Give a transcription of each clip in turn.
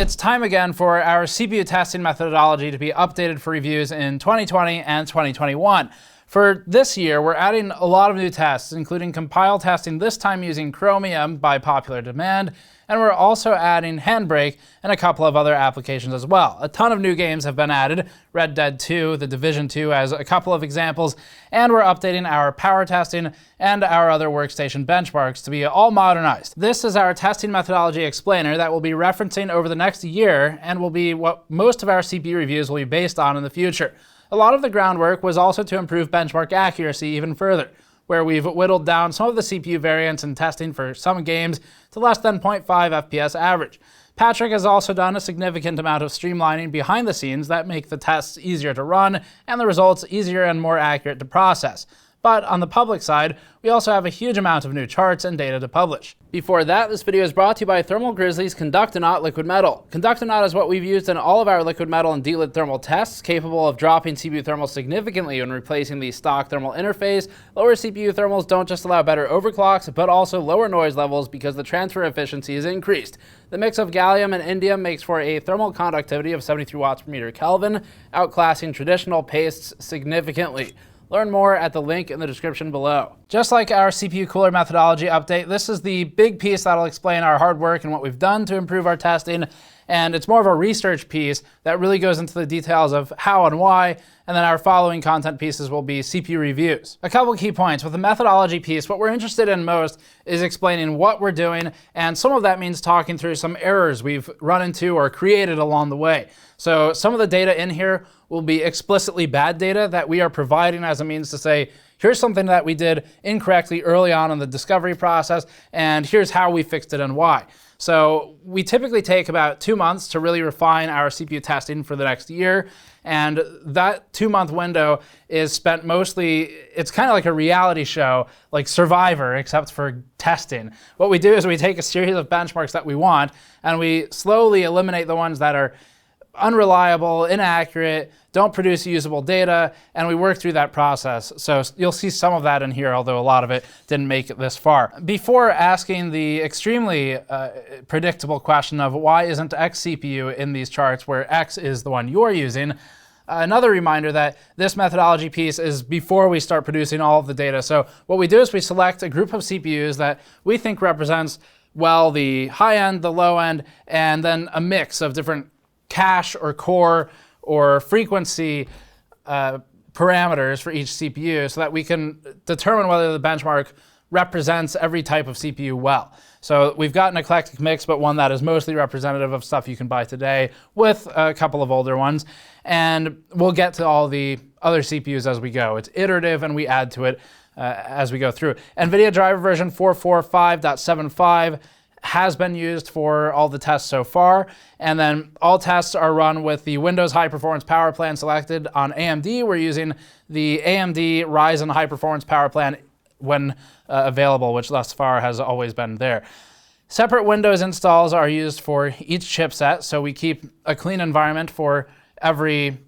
It's time again for our CPU testing methodology to be updated for reviews in 2020 and 2021. For this year, we're adding a lot of new tests, including compile testing, this time using Chromium by popular demand, and we're also adding Handbrake and a couple of other applications as well. A ton of new games have been added, Red Dead 2, The Division 2 as a couple of examples, and we're updating our power testing and our other workstation benchmarks to be all modernized. This is our testing methodology explainer that we'll be referencing over the next year and will be what most of our CPU reviews will be based on in the future. A lot of the groundwork was also to improve benchmark accuracy even further, where we've whittled down some of the CPU variants in testing for some games to less than 0.5 FPS average. Patrick has also done a significant amount of streamlining behind the scenes that make the tests easier to run and the results easier and more accurate to process. But on the public side, we also have a huge amount of new charts and data to publish. Before that, this video is brought to you by Thermal Grizzly's Conductonaut liquid metal. Conductonaut is what we've used in all of our liquid metal and delid thermal tests, capable of dropping CPU thermals significantly when replacing the stock thermal interface. Lower CPU thermals don't just allow better overclocks, but also lower noise levels because the transfer efficiency is increased. The mix of gallium and indium makes for a thermal conductivity of 73 watts per meter Kelvin, outclassing traditional pastes significantly. Learn more at the link in the description below. Just like our CPU cooler methodology update, this is the big piece that'll explain our hard work and what we've done to improve our testing, and it's more of a research piece that really goes into the details of how and why, and then our following content pieces will be CPU reviews. A couple key points. With the methodology piece, what we're interested in most is explaining what we're doing, and some of that means talking through some errors we've run into or created along the way. So some of the data in here will be explicitly bad data that we are providing as a means to say, here's something that we did incorrectly early on in the discovery process, and here's how we fixed it and why. So we typically take about 2 months to really refine our CPU testing for the next year, and that 2-month window is spent mostly, it's kind of like a reality show, like Survivor, except for testing. What we do is we take a series of benchmarks that we want, and we slowly eliminate the ones that are unreliable, inaccurate, don't produce usable data, and we work through that process. So you'll see some of that in here, although a lot of it didn't make it this far. Before asking the extremely predictable question of why isn't X CPU in these charts where X is the one you're using, another reminder that this methodology piece is before we start producing all of the data. So what we do is we select a group of CPUs that we think represents, well, the high end, the low end, and then a mix of different cache or core or frequency parameters for each CPU so that we can determine whether the benchmark represents every type of CPU well. So we've got an eclectic mix, but one that is mostly representative of stuff you can buy today with a couple of older ones. And we'll get to all the other CPUs as we go. It's iterative and we add to it as we go through. NVIDIA driver version 445.75 has been used for all the tests so far, and then all tests are run with the Windows High Performance Power Plan selected. On AMD, we're using the AMD Ryzen High Performance Power Plan when available, which thus far has always been there. Separate Windows installs are used for each chipset, so we keep a clean environment for every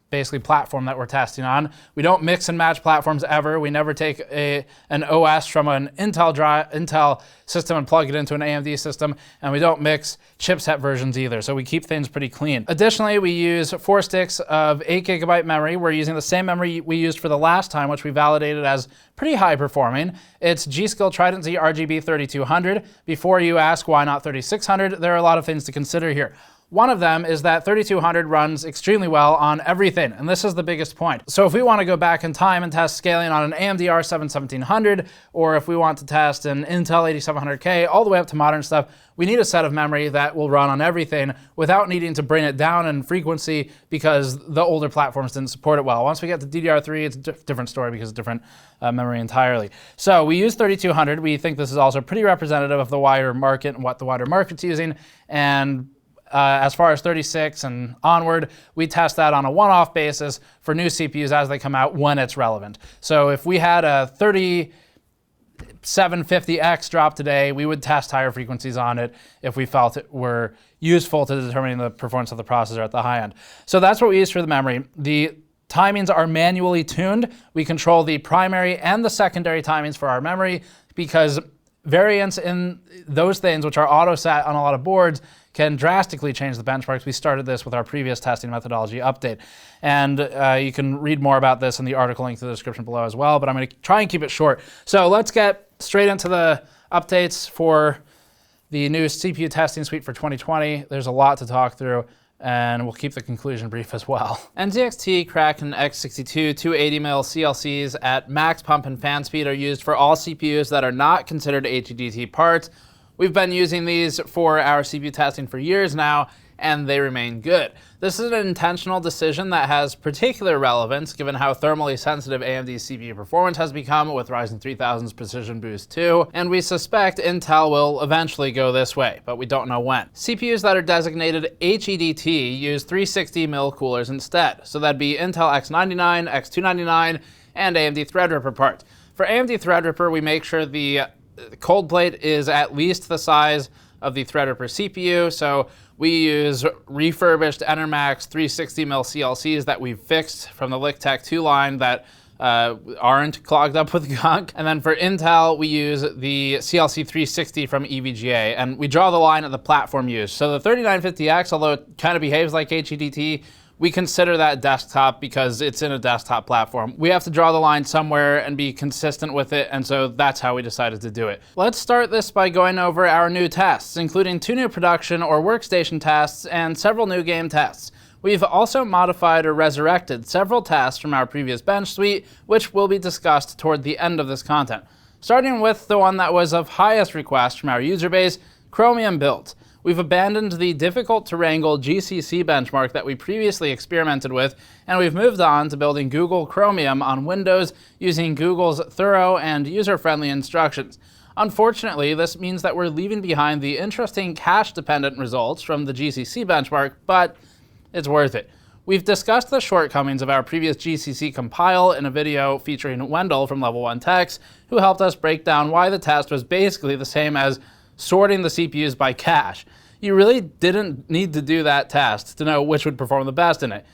basically platform that we're testing on. We don't mix and match platforms ever. We never take an OS from an Intel system and plug it into an AMD system, and we don't mix chipset versions either, so we keep things pretty clean. Additionally, we use 4 sticks of 8 GB memory. We're using the same memory we used for the last time, which we validated as pretty high performing. It's G.Skill Trident Z RGB 3200. Before you ask why not 3600, there are a lot of things to consider here. One of them is that 3200 runs extremely well on everything, and this is the biggest point. So if we want to go back in time and test scaling on an AMD R3 1700, or if we want to test an Intel 8700K all the way up to modern stuff, we need a set of memory that will run on everything without needing to bring it down in frequency because the older platforms didn't support it well. Once we get to DDR3, it's a different story because it's different memory entirely. So we use 3200. We think this is also pretty representative of the wider market and what the wider market's using, and as far as 36 and onward, we test that on a one-off basis for new CPUs as they come out when it's relevant. So if we had a 3750X drop today, we would test higher frequencies on it if we felt it were useful to determining the performance of the processor at the high end. So that's what we use for the memory. The timings are manually tuned. We control the primary and the secondary timings for our memory because variance in those things, which are auto-sat on a lot of boards, can drastically change the benchmarks. We started this with our previous testing methodology update. And you can read more about this in the article linked in the description below as well, but I'm going to try and keep it short. So let's get straight into the updates for the new CPU testing suite for 2020. There's a lot to talk through, and we'll keep the conclusion brief as well. NZXT, Crack, and X62 280mm CLCs at max pump and fan speed are used for all CPUs that are not considered HEDT parts. We've been using these for our CPU testing for years now, and they remain good. This is an intentional decision that has particular relevance given how thermally sensitive AMD's CPU performance has become with Ryzen 3000's Precision Boost 2, and we suspect Intel will eventually go this way, but we don't know when. CPUs that are designated HEDT use 360mm coolers instead, so that'd be Intel X99, X299, and AMD Threadripper parts. For AMD Threadripper, we make sure the cold plate is at least the size of the Threadripper CPU, so we use refurbished Enermax 360mm CLCs that we've fixed from the LickTech 2 line that aren't clogged up with gunk. And then for Intel, we use the CLC 360 from EVGA, and we draw the line at the platform used. So the 3950X, although it kind of behaves like HEDT, we consider that desktop because it's in a desktop platform. We have to draw the line somewhere and be consistent with it, and so that's how we decided to do it. Let's start this by going over our new tests, including 2 new production or workstation tests and several new game tests. We've also modified or resurrected several tests from our previous bench suite, which will be discussed toward the end of this content. Starting with the one that was of highest request from our user base, Chromium build. We've abandoned the difficult-to-wrangle GCC benchmark that we previously experimented with, and we've moved on to building Google Chromium on Windows using Google's thorough and user-friendly instructions. Unfortunately, this means that we're leaving behind the interesting cache-dependent results from the GCC benchmark, but it's worth it. We've discussed the shortcomings of our previous GCC compile in a video featuring Wendell from Level 1 Techs, who helped us break down why the test was basically the same as sorting the CPUs by cache. You really didn't need to do that test to know which would perform the best in it.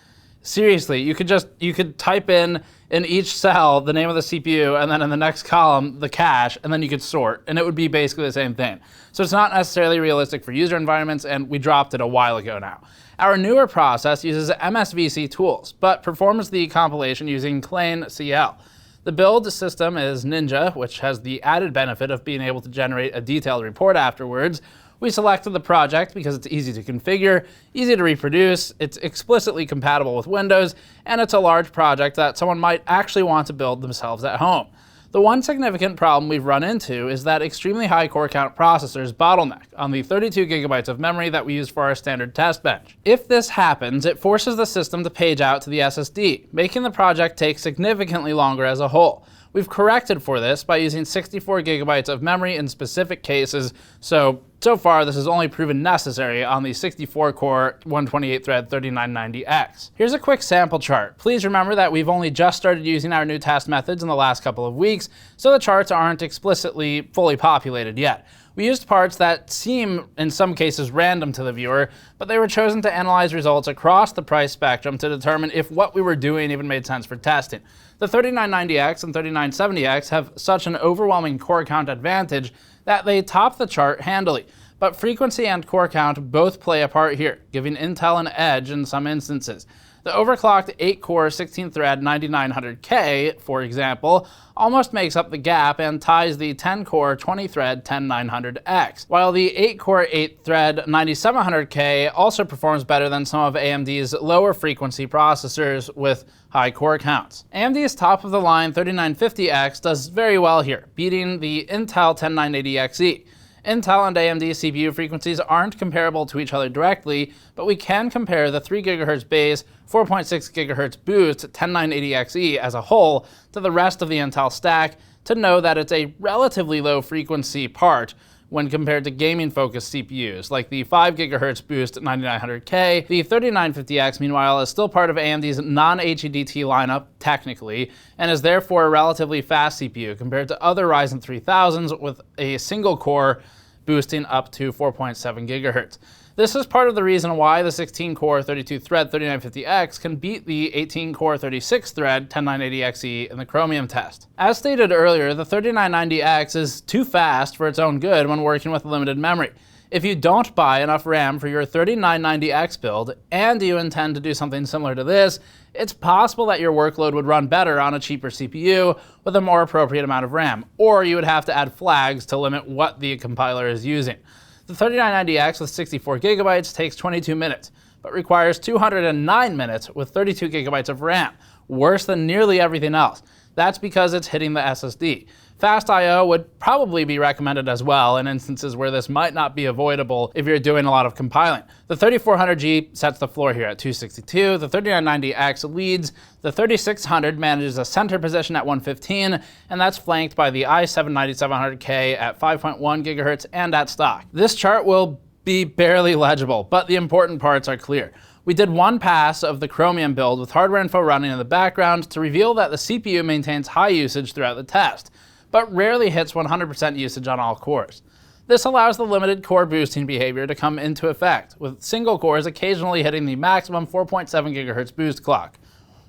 Seriously, you could type in each cell the name of the CPU, and then in the next column the cache, and then you could sort, and it would be basically the same thing. So it's not necessarily realistic for user environments, and we dropped it a while ago now. Our newer process uses MSVC tools, but performs the compilation using Clean CL. The build system is Ninja, which has the added benefit of being able to generate a detailed report afterwards. We selected the project because it's easy to configure, easy to reproduce, it's explicitly compatible with Windows, and it's a large project that someone might actually want to build themselves at home. The one significant problem we've run into is that extremely high core count processors bottleneck on the 32 gigabytes of memory that we use for our standard test bench. If this happens, it forces the system to page out to the SSD, making the project take significantly longer as a whole. We've corrected for this by using 64 gigabytes of memory in specific cases, so far this has only proven necessary on the 64-core 128-thread 3990X. Here's a quick sample chart. Please remember that we've only just started using our new test methods in the last couple of weeks, so the charts aren't explicitly fully populated yet. We used parts that seem, in some cases, random to the viewer, but they were chosen to analyze results across the price spectrum to determine if what we were doing even made sense for testing. The 3990X and 3970X have such an overwhelming core count advantage that they top the chart handily. But frequency and core count both play a part here, giving Intel an edge in some instances. The overclocked 8-core 16-thread 9900K, for example, almost makes up the gap and ties the 10-core 20-thread 10900X, while the 8-core 8-thread 9700K also performs better than some of AMD's lower frequency processors with high core counts. AMD's top-of-the-line 3950X does very well here, beating the Intel 10980XE. Intel and AMD CPU frequencies aren't comparable to each other directly, but we can compare the 3 GHz base, 4.6 GHz boost 10980XE as a whole to the rest of the Intel stack to know that it's a relatively low frequency part when compared to gaming-focused CPUs, like the 5 GHz boost 9900K. The 3950X, meanwhile, is still part of AMD's non-HEDT lineup, technically, and is therefore a relatively fast CPU compared to other Ryzen 3000s with a single-core boosting up to 4.7 gigahertz. This is part of the reason why the 16-core 32-thread 3950X can beat the 18-core 36-thread 10980XE in the Chromium test. As stated earlier, the 3990X is too fast for its own good when working with limited memory. If you don't buy enough RAM for your 3990X build, and you intend to do something similar to this, it's possible that your workload would run better on a cheaper CPU with a more appropriate amount of RAM, or you would have to add flags to limit what the compiler is using. The 3990X with 64 gigabytes takes 22 minutes, but requires 209 minutes with 32 gigabytes of RAM, worse than nearly everything else. That's because it's hitting the SSD. Fast I/O would probably be recommended as well in instances where this might not be avoidable if you're doing a lot of compiling. The 3400G sets the floor here at 262, the 3990X leads, the 3600 manages a center position at 115, and that's flanked by the i7-9700K at 5.1 gigahertz and at stock. This chart will be barely legible, but the important parts are clear. We did one pass of the Chromium build with hardware info running in the background to reveal that the CPU maintains high usage throughout the test, but rarely hits 100% usage on all cores. This allows the limited core boosting behavior to come into effect, with single cores occasionally hitting the maximum 4.7 gigahertz boost clock.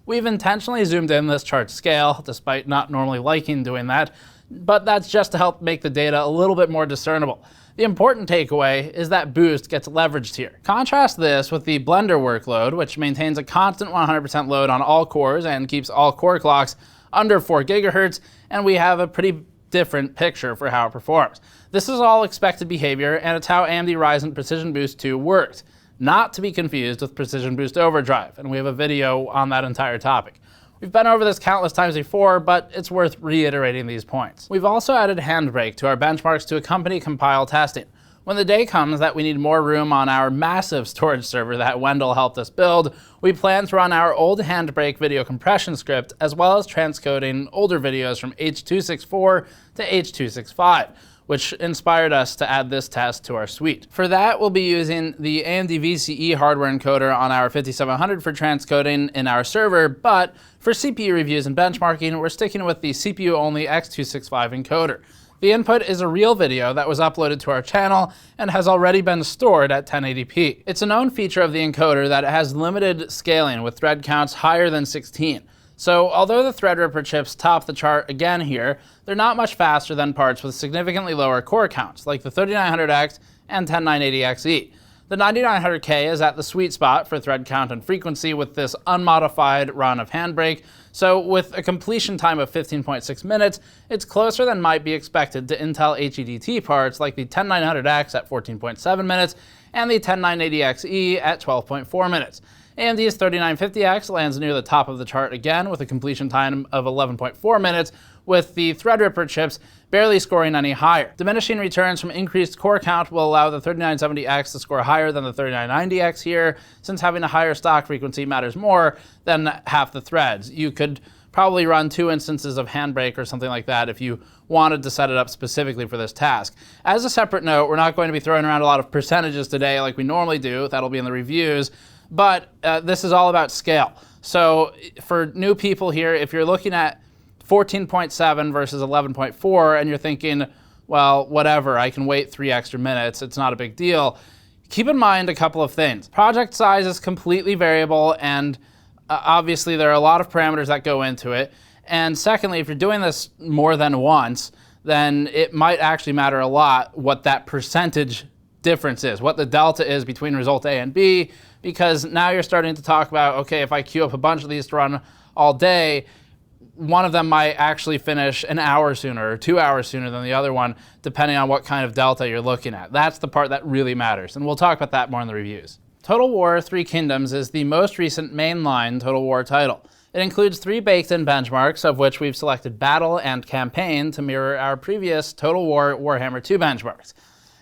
We've intentionally zoomed in this chart's scale, despite not normally liking doing that, but that's just to help make the data a little bit more discernible. The important takeaway is that boost gets leveraged here. Contrast this with the Blender workload, which maintains a constant 100% load on all cores and keeps all core clocks under 4 gigahertz, and we have a pretty different picture for how it performs. This is all expected behavior, and it's how AMD Ryzen Precision Boost 2 works, not to be confused with Precision Boost Overdrive, and we have a video on that entire topic. We've been over this countless times before, but it's worth reiterating these points. We've also added Handbrake to our benchmarks to accompany compile testing. When the day comes that we need more room on our massive storage server that Wendell helped us build, we plan to run our old Handbrake video compression script as well as transcoding older videos from H.264 to H.265, which inspired us to add this test to our suite. For that, we'll be using the AMD VCE hardware encoder on our 5700 for transcoding in our server, but for CPU reviews and benchmarking, we're sticking with the CPU-only H.265 encoder. The input is a real video that was uploaded to our channel and has already been stored at 1080p. It's a known feature of the encoder that it has limited scaling with thread counts higher than 16. So although the Threadripper chips top the chart again here, they're not much faster than parts with significantly lower core counts, like the 3900X and 10980XE. The 9900K is at the sweet spot for thread count and frequency with this unmodified run of Handbrake, so with a completion time of 15.6 minutes, it's closer than might be expected to Intel HEDT parts like the 10900X at 14.7 minutes and the 10980XE at 12.4 minutes. AMD's 3950X lands near the top of the chart again with a completion time of 11.4 minutes, with the Threadripper chips barely scoring any higher. Diminishing returns from increased core count will allow the 3970X to score higher than the 3990X here, since having a higher stock frequency matters more than half the threads. You could probably run 2 instances of Handbrake or something like that if you wanted to set it up specifically for this task. As a separate note, we're not going to be throwing around a lot of percentages today like we normally do. That'll be in the reviews. But this is all about scale. So for new people here, if you're looking at 14.7 versus 11.4 and you're thinking, well, whatever, I can wait 3 extra minutes, it's not a big deal. Keep in mind a couple of things. Project size is completely variable, and obviously there are a lot of parameters that go into it. And secondly, if you're doing this more than once, then it might actually matter a lot what that percentage difference is, what the delta is between result A and B, because now you're starting to talk about, okay, if I queue up a bunch of these to run all day, one of them might actually finish an hour sooner or 2 hours sooner than the other one, depending on what kind of delta you're looking at. That's the part that really matters, and we'll talk about that more in the reviews. Total War 3 Kingdoms is the most recent mainline Total War title. It includes 3 baked-in benchmarks, of which we've selected Battle and Campaign to mirror our previous Total War Warhammer 2 benchmarks.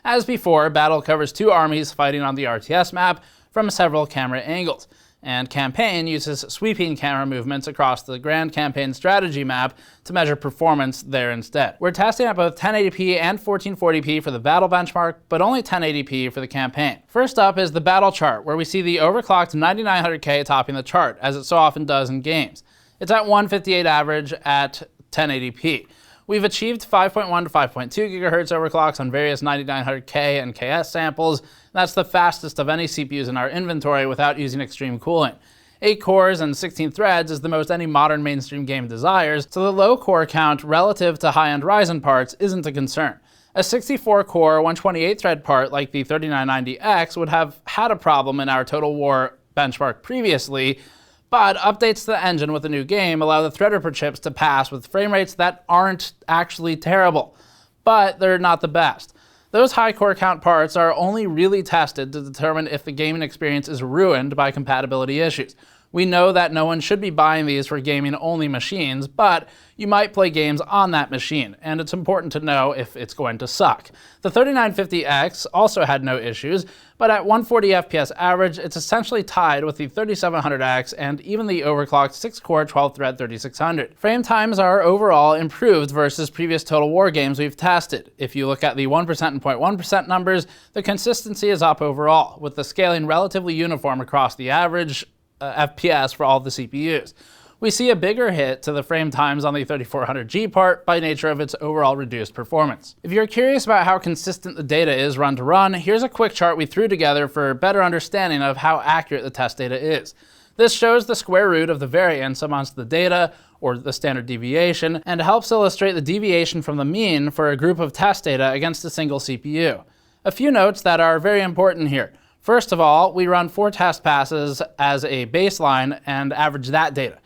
As before, Battle covers 2 armies fighting on the RTS map from several camera angles, and Campaign uses sweeping camera movements across the Grand Campaign strategy map to measure performance there instead. We're testing at both 1080p and 1440p for the Battle benchmark, but only 1080p for the Campaign. First up is the Battle chart, where we see the overclocked 9900K topping the chart, as it so often does in games. It's at 158 average at 1080p. We've achieved 5.1 to 5.2 gigahertz overclocks on various 9900K and KS samples. That's the fastest of any CPUs in our inventory without using extreme cooling. 8 cores and 16 threads is the most any modern mainstream game desires, so the low core count relative to high-end Ryzen parts isn't a concern. A 64-core, 128-thread part like the 3990X would have had a problem in our Total War benchmark previously, but updates to the engine with a new game allow the Threadripper chips to pass with frame rates that aren't actually terrible, but they're not the best. Those high core count parts are only really tested to determine if the gaming experience is ruined by compatibility issues. We know that no one should be buying these for gaming-only machines, but you might play games on that machine, and it's important to know if it's going to suck. The 3950X also had no issues, but at 140 FPS average, it's essentially tied with the 3700X and even the overclocked 6-core 12-thread 3600. Frame times are overall improved versus previous Total War games we've tested. If you look at the 1% and 0.1% numbers, the consistency is up overall, with the scaling relatively uniform across the average FPS for all the CPUs. We see a bigger hit to the frame times on the 3400G part by nature of its overall reduced performance. If you're curious about how consistent the data is run to run, here's a quick chart we threw together for better understanding of how accurate the test data is. This shows the square root of the variance amongst the data, or the standard deviation, and helps illustrate the deviation from the mean for a group of test data against a single CPU. A few notes that are very important here. First of all, we run 4 test passes as a baseline and average that data.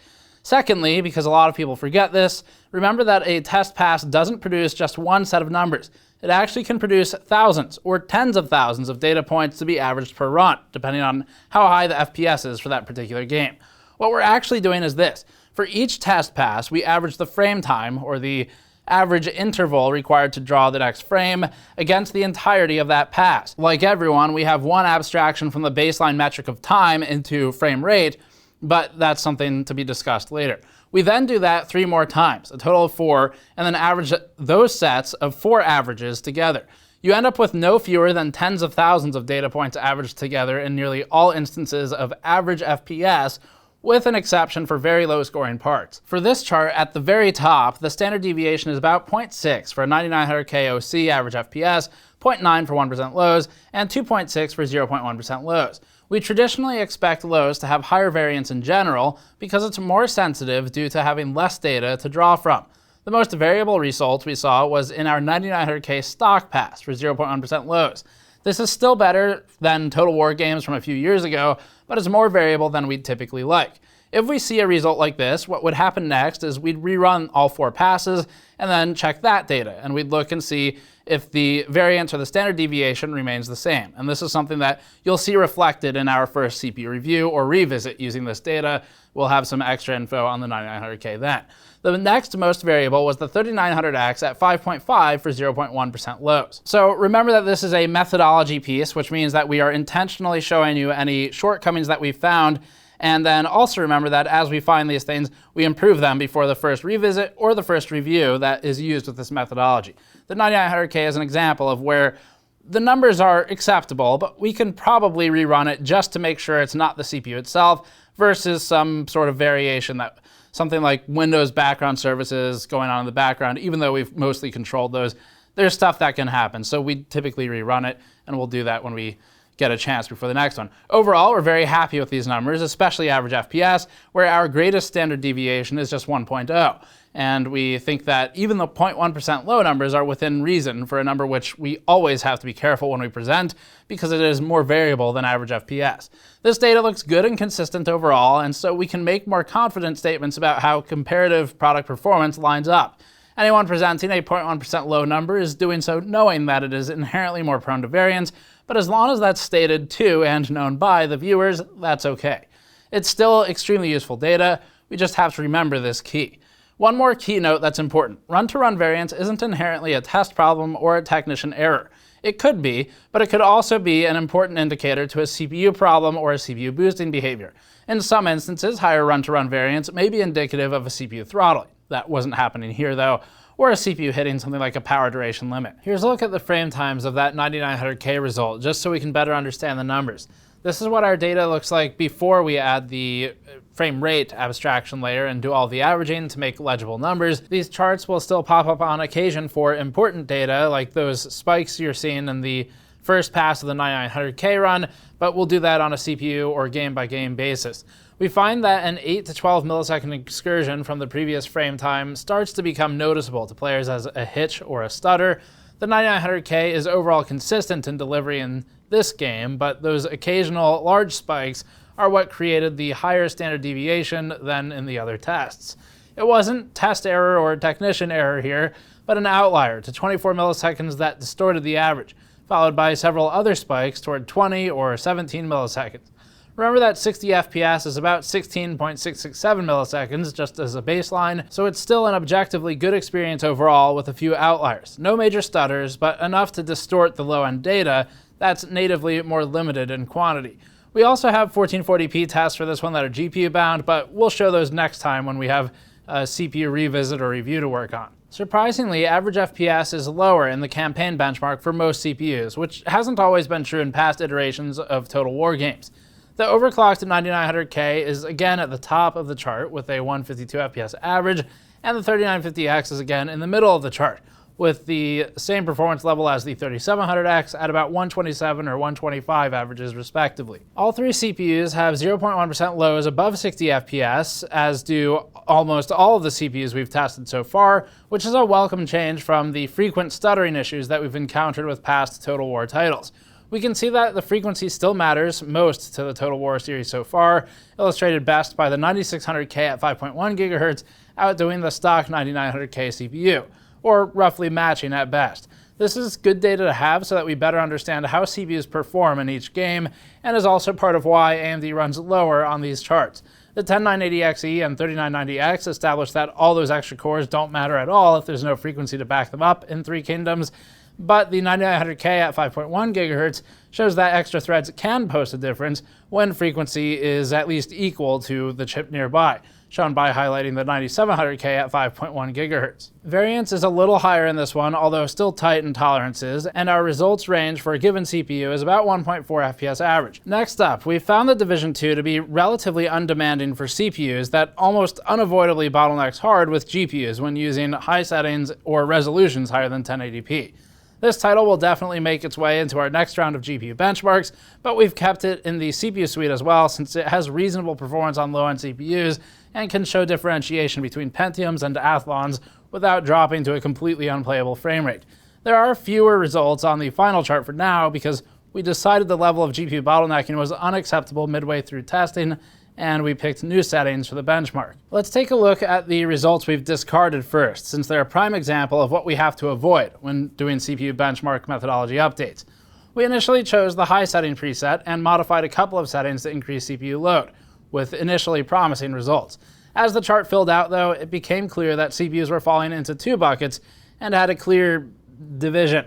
Secondly, because a lot of people forget this, remember that a test pass doesn't produce just one set of numbers. It actually can produce thousands or tens of thousands of data points to be averaged per run, depending on how high the FPS is for that particular game. What we're actually doing is this. For each test pass, we average the frame time, or the average interval required to draw the next frame, against the entirety of that pass. Like everyone, we have one abstraction from the baseline metric of time into frame rate, but that's something to be discussed later. We then do that 3 more times, a total of 4, and then average those sets of 4 averages together. You end up with no fewer than tens of thousands of data points averaged together in nearly all instances of average FPS, with an exception for very low scoring parts. For this chart, at the very top, the standard deviation is about 0.6 for a 9900K OC average FPS, 0.9 for 1% lows, and 2.6 for 0.1% lows. We traditionally expect lows to have higher variance in general because it's more sensitive due to having less data to draw from. The most variable result we saw was in our 9900K stock pass for 0.1% lows. This is still better than Total War games from a few years ago, but it's more variable than we'd typically like. If we see a result like this, what would happen next is we'd rerun all 4 passes and then check that data, and we'd look and see if the variance or the standard deviation remains the same. And this is something that you'll see reflected in our first CPU review or revisit using this data. We'll have some extra info on the 9900K then. The next most variable was the 3900X at 5.5 for 0.1% lows. So remember that this is a methodology piece, which means that we are intentionally showing you any shortcomings that we found. And then also remember that as we find these things, we improve them before the first revisit or the first review that is used with this methodology. The 9900K is an example of where the numbers are acceptable, but we can probably rerun it just to make sure it's not the CPU itself versus some sort of variation, that something like Windows background services going on in the background. Even though we've mostly controlled those, there's stuff that can happen. So we typically rerun it, and we'll do that when we get a chance before the next one. Overall, we're very happy with these numbers, especially average FPS, where our greatest standard deviation is just 1.0. And we think that even the 0.1% low numbers are within reason for a number which we always have to be careful when we present because it is more variable than average FPS. This data looks good and consistent overall, and so we can make more confident statements about how comparative product performance lines up. Anyone presenting a 0.1% low number is doing so knowing that it is inherently more prone to variance, but as long as that's stated to and known by the viewers, that's okay. It's still extremely useful data, we just have to remember this key. One more key note that's important. Run-to-run variance isn't inherently a test problem or a technician error. It could be, but it could also be an important indicator to a CPU problem or a CPU boosting behavior. In some instances, higher run-to-run variance may be indicative of a CPU throttling. That wasn't happening here though, or a CPU hitting something like a power duration limit. Here's a look at the frame times of that 9900K result, just so we can better understand the numbers. This is what our data looks like before we add the frame rate abstraction layer and do all the averaging to make legible numbers. These charts will still pop up on occasion for important data, like those spikes you're seeing in the first pass of the 9900K run, but we'll do that on a CPU or game-by-game basis. We find that an 8 to 12 millisecond excursion from the previous frame time starts to become noticeable to players as a hitch or a stutter. The 9900K is overall consistent in delivery in this game, but those occasional large spikes are what created the higher standard deviation than in the other tests. It wasn't test error or technician error here, but an outlier to 24 milliseconds that distorted the average, followed by several other spikes toward 20 or 17 milliseconds. Remember that 60 FPS is about 16.667 milliseconds just as a baseline, so it's still an objectively good experience overall with a few outliers. No major stutters, but enough to distort the low-end data that's natively more limited in quantity. We also have 1440p tests for this one that are GPU bound, but we'll show those next time when we have a CPU revisit or review to work on. Surprisingly, average FPS is lower in the campaign benchmark for most CPUs, which hasn't always been true in past iterations of Total War games. The overclocked 9900K is again at the top of the chart with a 152 FPS average, and the 3950X is again in the middle of the chart, with the same performance level as the 3700X at about 127 or 125 averages respectively. All three CPUs have 0.1% lows above 60 FPS, as do almost all of the CPUs we've tested so far, which is a welcome change from the frequent stuttering issues that we've encountered with past Total War titles. We can see that the frequency still matters most to the Total War series so far, illustrated best by the 9600K at 5.1 GHz outdoing the stock 9900K CPU, or roughly matching at best. This is good data to have so that we better understand how CPUs perform in each game, and is also part of why AMD runs lower on these charts. The 10980XE and 3990X establish that all those extra cores don't matter at all if there's no frequency to back them up in Three Kingdoms, but the 9900K at 5.1 GHz shows that extra threads can post a difference when frequency is at least equal to the chip nearby, shown by highlighting the 9700K at 5.1 GHz. Variance is a little higher in this one, although still tight in tolerances, and our results range for a given CPU is about 1.4 FPS average. Next up, we found the Division 2 to be relatively undemanding for CPUs that almost unavoidably bottlenecks hard with GPUs when using high settings or resolutions higher than 1080p. This title will definitely make its way into our next round of GPU benchmarks, but we've kept it in the CPU suite as well since it has reasonable performance on low-end CPUs and can show differentiation between Pentiums and Athlons without dropping to a completely unplayable frame rate. There are fewer results on the final chart for now because we decided the level of GPU bottlenecking was unacceptable midway through testing, and we picked new settings for the benchmark. Let's take a look at the results we've discarded first, since they're a prime example of what we have to avoid when doing CPU benchmark methodology updates. We initially chose the high setting preset and modified a couple of settings to increase CPU load, with initially promising results. As the chart filled out though, it became clear that CPUs were falling into two buckets and had a clear division.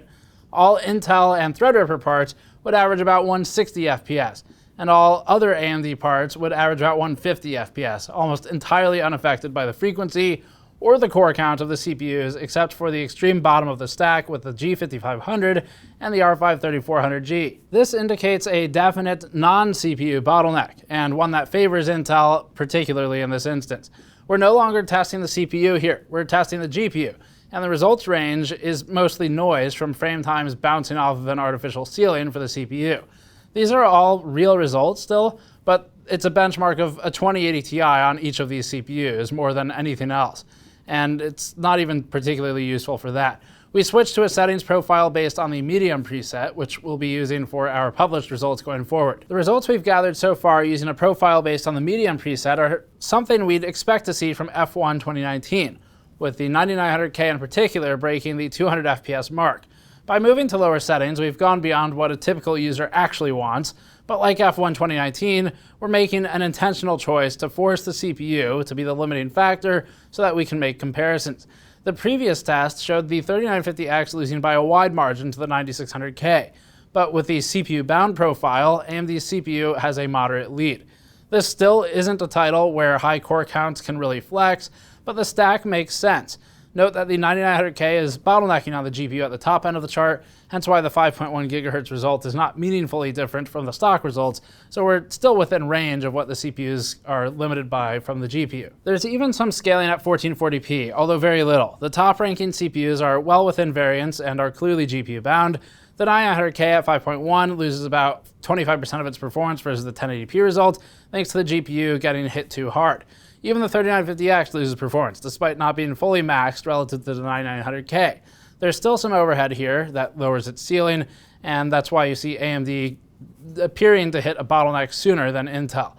All Intel and Threadripper parts would average about 160 FPS, and all other AMD parts would average about 150 FPS, almost entirely unaffected by the frequency or the core count of the CPUs, except for the extreme bottom of the stack with the G5500 and the R5-3400G. This indicates a definite non-CPU bottleneck, and one that favors Intel, particularly in this instance. We're no longer testing the CPU here, we're testing the GPU, and the results range is mostly noise from frame times bouncing off of an artificial ceiling for the CPU. These are all real results still, but it's a benchmark of a 2080 Ti on each of these CPUs more than anything else, and it's not even particularly useful for that. We switched to a settings profile based on the medium preset, which we'll be using for our published results going forward. The results we've gathered so far using a profile based on the medium preset are something we'd expect to see from F1 2019, with the 9900K in particular breaking the 200 FPS mark. By moving to lower settings, we've gone beyond what a typical user actually wants, but like F1 2019, we're making an intentional choice to force the CPU to be the limiting factor so that we can make comparisons. The previous test showed the 3950X losing by a wide margin to the 9600K, but with the CPU bound profile, AMD's CPU has a moderate lead. This still isn't a title where high core counts can really flex, but the stack makes sense. Note that the 9900K is bottlenecking on the GPU at the top end of the chart, hence why the 5.1 GHz result is not meaningfully different from the stock results, so we're still within range of what the CPUs are limited by from the GPU. There's even some scaling at 1440p, although very little. The top-ranking CPUs are well within variance and are clearly GPU bound. The 9900K at 5.1 loses about 25% of its performance versus the 1080p result, thanks to the GPU getting hit too hard. Even the 3950X loses performance, despite not being fully maxed relative to the 9900K. There's still some overhead here that lowers its ceiling, and that's why you see AMD appearing to hit a bottleneck sooner than Intel.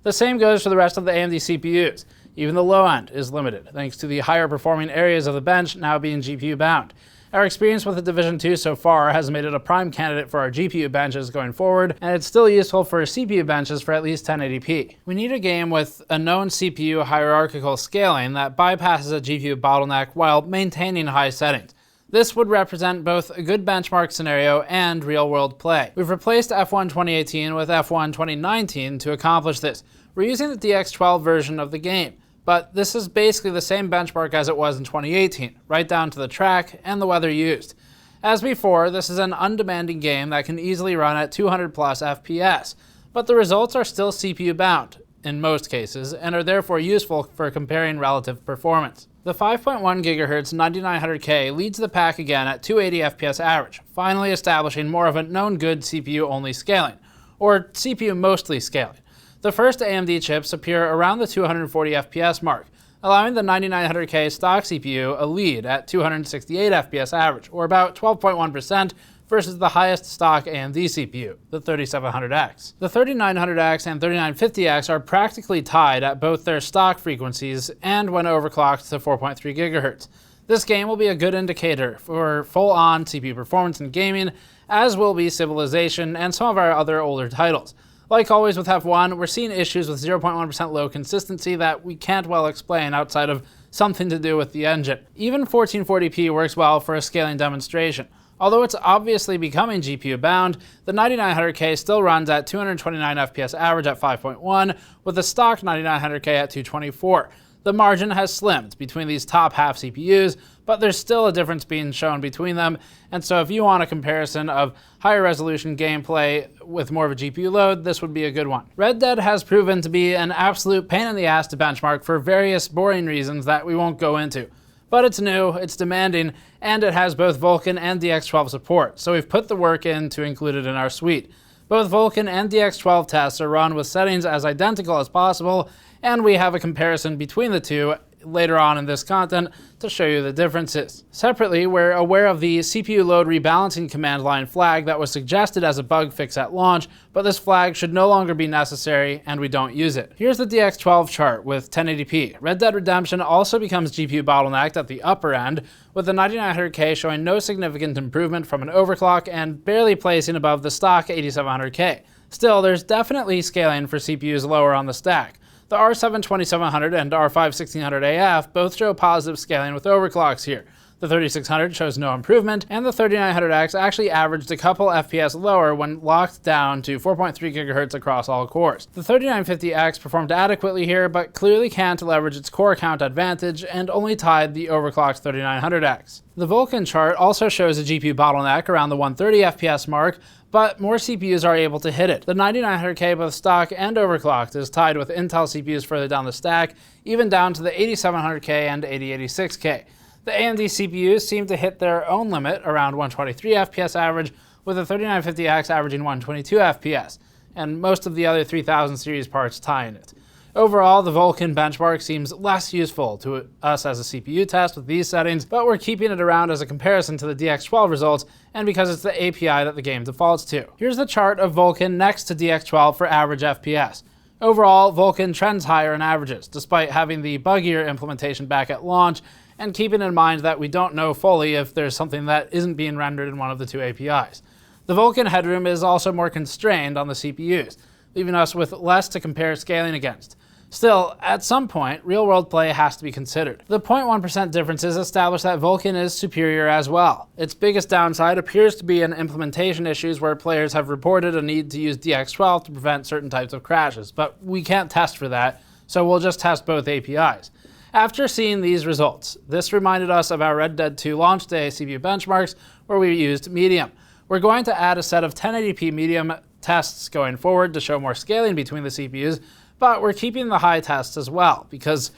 The same goes for the rest of the AMD CPUs. Even the low end is limited, thanks to the higher performing areas of the bench now being GPU bound. Our experience with the Division 2 so far has made it a prime candidate for our GPU benches going forward, and it's still useful for CPU benches for at least 1080p. We need a game with a known CPU hierarchical scaling that bypasses a GPU bottleneck while maintaining high settings. This would represent both a good benchmark scenario and real-world play. We've replaced F1 2018 with F1 2019 to accomplish this. We're using the DX12 version of the game, but this is basically the same benchmark as it was in 2018, right down to the track and the weather used. As before, this is an undemanding game that can easily run at 200 plus FPS, but the results are still CPU bound, in most cases, and are therefore useful for comparing relative performance. The 5.1 GHz 9900K leads the pack again at 280 FPS average, finally establishing more of a known good CPU-only scaling, or CPU-mostly scaling. The first AMD chips appear around the 240 FPS mark, allowing the 9900K stock CPU a lead at 268 FPS average, or about 12.1% versus the highest stock AMD CPU, the 3700X. The 3900X and 3950X are practically tied at both their stock frequencies and when overclocked to 4.3 GHz. This game will be a good indicator for full-on CPU performance in gaming, as will be Civilization and some of our other older titles. Like always with F1, we're seeing issues with 0.1% low consistency that we can't well explain outside of something to do with the engine. Even 1440p works well for a scaling demonstration. Although it's obviously becoming GPU bound, the 9900K still runs at 229 FPS average at 5.1, with the stock 9900K at 224. The margin has slimmed between these top half CPUs, but there's still a difference being shown between them, and so if you want a comparison of higher resolution gameplay with more of a GPU load, this would be a good one. Red Dead has proven to be an absolute pain in the ass to benchmark for various boring reasons that we won't go into. But it's new, it's demanding, and it has both Vulkan and DX12 support, so we've put the work in to include it in our suite. Both Vulkan and DX12 tests are run with settings as identical as possible, and we have a comparison between the two later on in this content to show you the differences. Separately, we're aware of the CPU load rebalancing command line flag that was suggested as a bug fix at launch, but this flag should no longer be necessary and we don't use it. Here's the DX12 chart with 1080p. Red Dead Redemption also becomes GPU bottlenecked at the upper end, with the 9900K showing no significant improvement from an overclock and barely placing above the stock 8700K. Still, there's definitely scaling for CPUs lower on the stack. The R7 2700 and R5 1600AF both show positive scaling with overclocks here. The 3600 shows no improvement, and the 3900X actually averaged a couple FPS lower when locked down to 4.3 GHz across all cores. The 3950X performed adequately here, but clearly can't leverage its core count advantage and only tied the overclocked 3900X. The Vulkan chart also shows a GPU bottleneck around the 130 FPS mark, but more CPUs are able to hit it. The 9900K, both stock and overclocked, is tied with Intel CPUs further down the stack, even down to the 8700K and 8086K. The AMD CPUs seem to hit their own limit around 123 FPS average, with the 3950X averaging 122 FPS, and most of the other 3000 series parts tying it. Overall, the Vulkan benchmark seems less useful to us as a CPU test with these settings, but we're keeping it around as a comparison to the DX12 results, and because it's the API that the game defaults to. Here's the chart of Vulkan next to DX12 for average FPS. Overall, Vulkan trends higher in averages, despite having the buggier implementation back at launch, and keeping in mind that we don't know fully if there's something that isn't being rendered in one of the two APIs. The Vulkan headroom is also more constrained on the CPUs, leaving us with less to compare scaling against. Still, at some point, real-world play has to be considered. The 0.1% differences establish that Vulkan is superior as well. Its biggest downside appears to be in implementation issues where players have reported a need to use DX12 to prevent certain types of crashes, but we can't test for that, so we'll just test both APIs. After seeing these results, this reminded us of our Red Dead 2 launch day CPU benchmarks, where we used medium. We're going to add a set of 1080p medium tests going forward to show more scaling between the CPUs, but we're keeping the high tests as well, because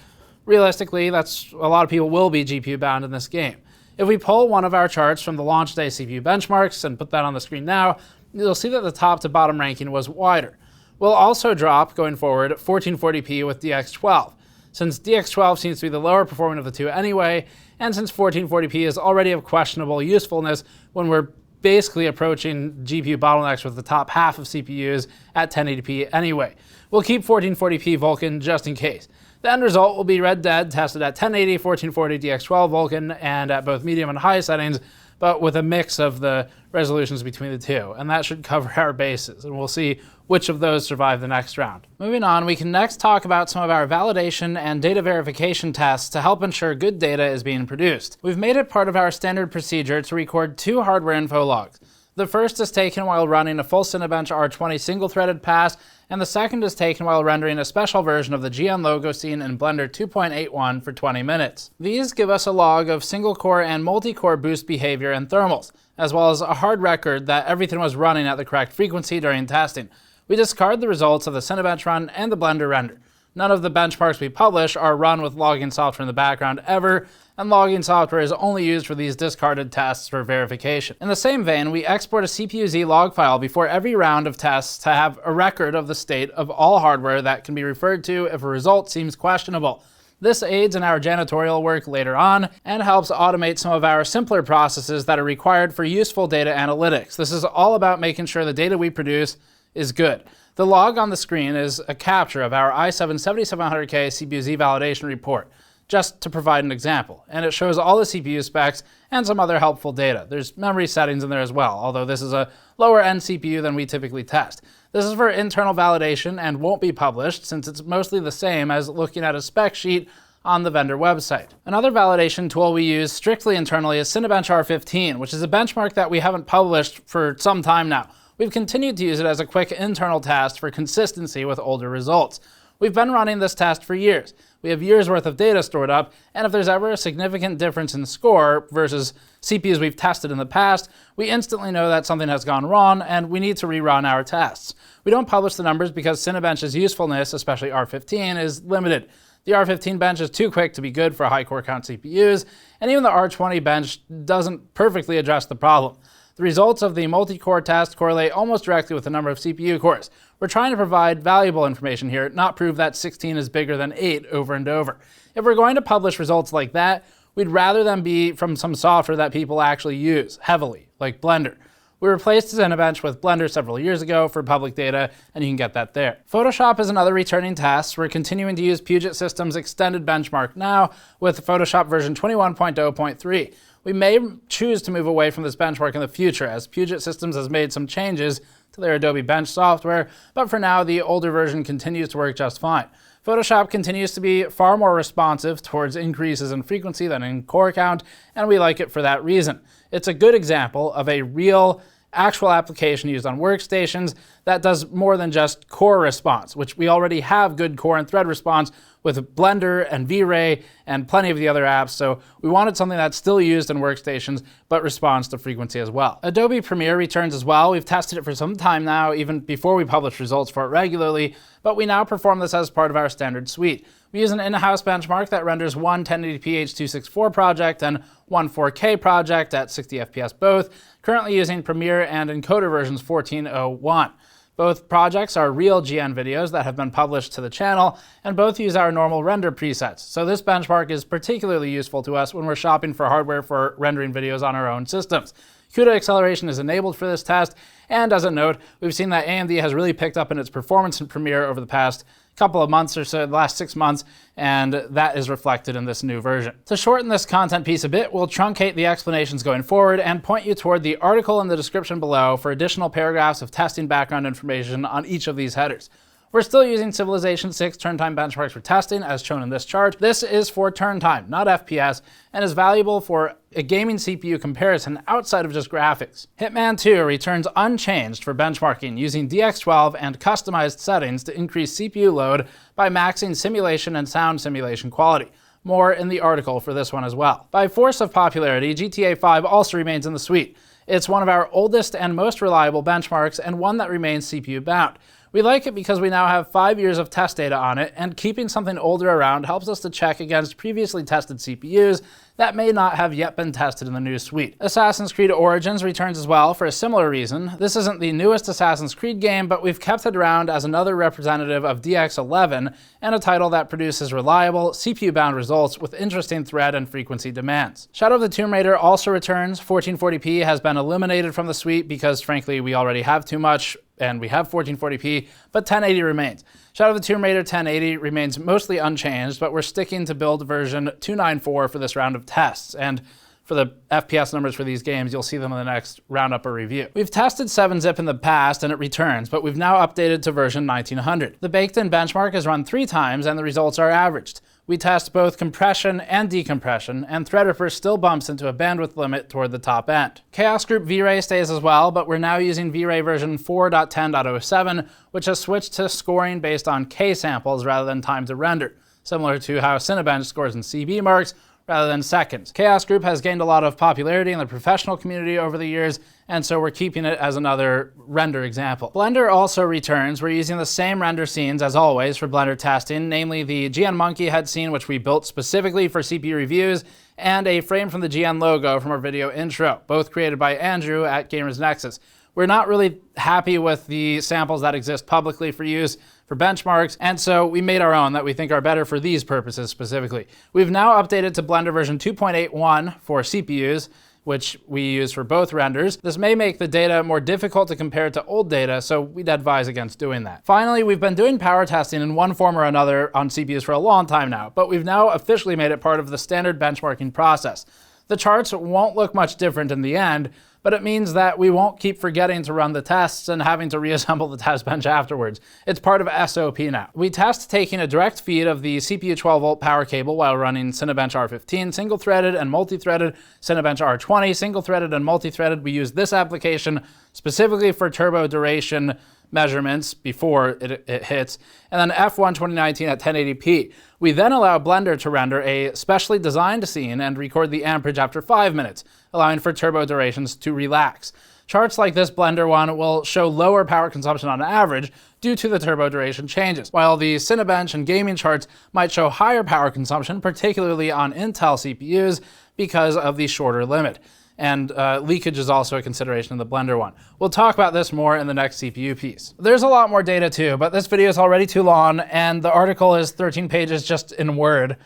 realistically, a lot of people will be GPU bound in this game. If we pull one of our charts from the launch day CPU benchmarks and put that on the screen now, you'll see that the top to bottom ranking was wider. We'll also drop, going forward, 1440p with DX12. Since DX12 seems to be the lower performing of the two anyway, and since 1440p is already of questionable usefulness when we're basically approaching GPU bottlenecks with the top half of CPUs at 1080p anyway, we'll keep 1440p Vulkan just in case. The end result will be Red Dead tested at 1080, 1440 DX12 Vulkan, and at both medium and high settings, but with a mix of the resolutions between the two. And that should cover our bases, and we'll see which of those survive the next round. Moving on, we can next talk about some of our validation and data verification tests to help ensure good data is being produced. We've made it part of our standard procedure to record 2 hardware info logs. The first is taken while running a full Cinebench R20 single-threaded pass, and the second is taken while rendering a special version of the GN logo scene in Blender 2.81 for 20 minutes. These give us a log of single-core and multi-core boost behavior and thermals, as well as a hard record that everything was running at the correct frequency during testing. We discard the results of the Cinebench run and the Blender render. None of the benchmarks we publish are run with logging software in the background ever, and logging software is only used for these discarded tests for verification. In the same vein, we export a CPU-Z log file before every round of tests to have a record of the state of all hardware that can be referred to if a result seems questionable. This aids in our janitorial work later on and helps automate some of our simpler processes that are required for useful data analytics. This is all about making sure the data we produce is good. The log on the screen is a capture of our i7-7700K CPU-Z validation report, just to provide an example, and it shows all the CPU specs and some other helpful data. There's memory settings in there as well, although this is a lower end CPU than we typically test. This is for internal validation and won't be published since it's mostly the same as looking at a spec sheet on the vendor website. Another validation tool we use strictly internally is Cinebench R15, which is a benchmark that we haven't published for some time now. We've continued to use it as a quick internal test for consistency with older results. We've been running this test for years. We have years worth of data stored up, and if there's ever a significant difference in score versus CPUs we've tested in the past, we instantly know that something has gone wrong and we need to rerun our tests. We don't publish the numbers because Cinebench's usefulness, especially R15, is limited. The R15 bench is too quick to be good for high core count CPUs, and even the R20 bench doesn't perfectly address the problem. The results of the multi-core test correlate almost directly with the number of CPU cores. We're trying to provide valuable information here, not prove that 16 is bigger than 8 over and over. If we're going to publish results like that, we'd rather them be from some software that people actually use heavily, like Blender. We replaced Cinebench with Blender several years ago for public data, and you can get that there. Photoshop is another returning test. We're continuing to use Puget Systems' extended benchmark now with Photoshop version 21.0.3. We may choose to move away from this benchmark in the future, as Puget Systems has made some changes to their Adobe Bench software, but for now, the older version continues to work just fine. Photoshop continues to be far more responsive towards increases in frequency than in core count, and we like it for that reason. It's a good example of a real, actual application used on workstations that does more than just core response, which we already have good core and thread response with Blender and V-Ray and plenty of the other apps, so we wanted something that's still used in workstations but responds to frequency as well. Adobe Premiere returns as well. We've tested it for some time now, even before we publish results for it regularly, but we now perform this as part of our standard suite. We use an in-house benchmark that renders one 1080p H.264 project and one 4K project at 60 FPS both, currently using Premiere and encoder versions 14.01. Both projects are real GN videos that have been published to the channel, and both use our normal render presets. So this benchmark is particularly useful to us when we're shopping for hardware for rendering videos on our own systems. CUDA acceleration is enabled for this test, and as a note, we've seen that AMD has really picked up in its performance in Premiere over the past couple of months or so, the last 6 months, and that is reflected in this new version. To shorten this content piece a bit, we'll truncate the explanations going forward and point you toward the article in the description below for additional paragraphs of testing background information on each of these headers. We're still using Civilization 6 turn time benchmarks for testing, as shown in this chart. This is for turn time, not FPS, and is valuable for a gaming CPU comparison outside of just graphics. Hitman 2 returns unchanged for benchmarking using DX12 and customized settings to increase CPU load by maxing simulation and sound simulation quality. More in the article for this one as well. By force of popularity, GTA 5 also remains in the suite. It's one of our oldest and most reliable benchmarks, and one that remains CPU bound. We like it because we now have 5 years of test data on it, and keeping something older around helps us to check against previously tested CPUs that may not have yet been tested in the new suite. Assassin's Creed Origins returns as well for a similar reason. This isn't the newest Assassin's Creed game, but we've kept it around as another representative of DX11 and a title that produces reliable, CPU-bound results with interesting thread and frequency demands. Shadow of the Tomb Raider also returns. 1440p has been eliminated from the suite because, frankly, we already have too much, and we have 1440p, but 1080 remains. Shadow of the Tomb Raider 1080 remains mostly unchanged, but we're sticking to build version 294 for this round of tests, and for the FPS numbers for these games, you'll see them in the next roundup or review. We've tested 7-zip in the past and it returns, but we've now updated to version 1900. The baked-in benchmark is run 3 times and the results are averaged. We test both compression and decompression, and Threadripper still bumps into a bandwidth limit toward the top end. Chaos Group V-Ray stays as well, but we're now using V-Ray version 4.10.07, which has switched to scoring based on K samples rather than time to render, similar to how Cinebench scores in CB marks rather than seconds. Chaos Group has gained a lot of popularity in the professional community over the years, and so we're keeping it as another render example. Blender also returns. We're using the same render scenes as always for Blender testing, namely the GN Monkey head scene, which we built specifically for CPU reviews, and a frame from the GN logo from our video intro, both created by Andrew at Gamers Nexus. We're not really happy with the samples that exist publicly for use for benchmarks, and so we made our own that we think are better for these purposes specifically. We've now updated to Blender version 2.81 for CPUs, which we use for both renders. This may make the data more difficult to compare to old data, so we'd advise against doing that. Finally, we've been doing power testing in one form or another on CPUs for a long time now, but we've now officially made it part of the standard benchmarking process. The charts won't look much different in the end, but it means that we won't keep forgetting to run the tests and having to reassemble the test bench afterwards. It's part of SOP now. We test taking a direct feed of the CPU 12-volt power cable while running Cinebench R15 single-threaded and multi-threaded, Cinebench R20 single-threaded and multi-threaded. We use this application specifically for turbo duration measurements before it hits, and then F1 2019 at 1080p. We then allow Blender to render a specially designed scene and record the amperage after 5 minutes, allowing for turbo durations to relax. Charts like this Blender one will show lower power consumption on average due to the turbo duration changes, while the Cinebench and gaming charts might show higher power consumption, particularly on Intel CPUs, because of the shorter limit. And leakage is also a consideration in the Blender one. We'll talk about this more in the next CPU piece. There's a lot more data too, but this video is already too long, and the article is 13 pages just in Word.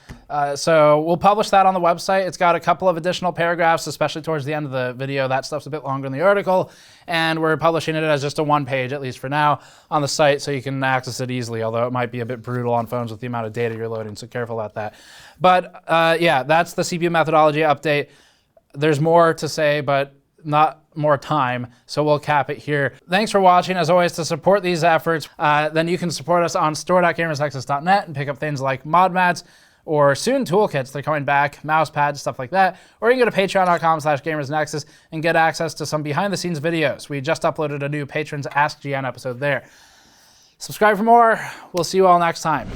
So we'll publish that on the website. It's got a couple of additional paragraphs, especially towards the end of the video. That stuff's a bit longer than the article, and we're publishing it as just a 1-page, at least for now, on the site so you can access it easily, although it might be a bit brutal on phones with the amount of data you're loading, so careful about that. But yeah, that's the CPU methodology update. There's more to say, but not more time, so we'll cap it here. Thanks for watching. As always, to support these efforts, then you can support us on store.gamersnexus.net and pick up things like mod mats, or soon toolkits. They're coming back, mouse pads, stuff like that. Or you can go to patreon.com/gamersnexus and get access to some behind-the-scenes videos. We just uploaded a new Patrons Ask GN episode there. Subscribe for more. We'll see you all next time.